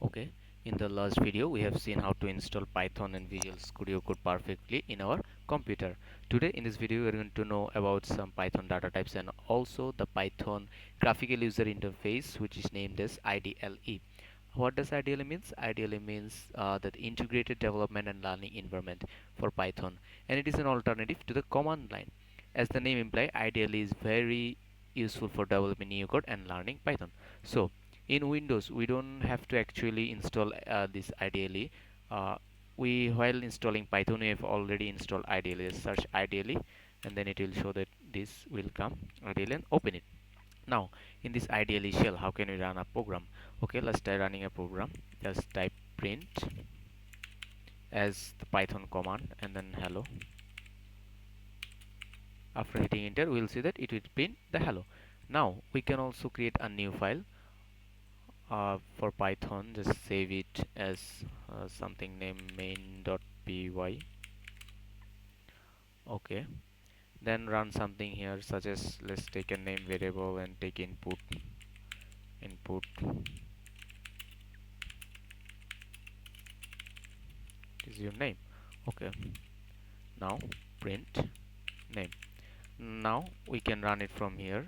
Okay, in the last video we have seen how to install Python and Visual Studio Code perfectly in our computer. Today in this video we are going to know about some Python data types and also the Python graphical user interface, which is named as IDLE. What does IDLE means? IDLE means that integrated development and learning environment for Python, and it is an alternative to the command line. As the name implies, IDLE is very useful for developing new code and learning Python. So in Windows we don't have to actually install this IDLE. We while installing Python we have already installed IDLE. Search IDLE and then it will show that this will come IDLE and open it. Now in this IDLE shell, how can we run a program? Okay, let's try running a program. Just type print as the Python command and then hello. After hitting enter we will see that it will print the hello. Now we can also create a new file for Python. Just save it as something named main.py. Okay, then run something here such as, let's take a name variable and take input is your name. Okay, now print name. Now we can run it from here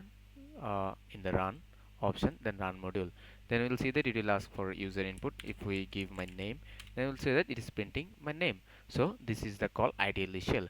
in the run option, then run module. Then we will see that it will ask for user input. If we give my name, then we will say that it is printing my name. So this is the call IDLE shell.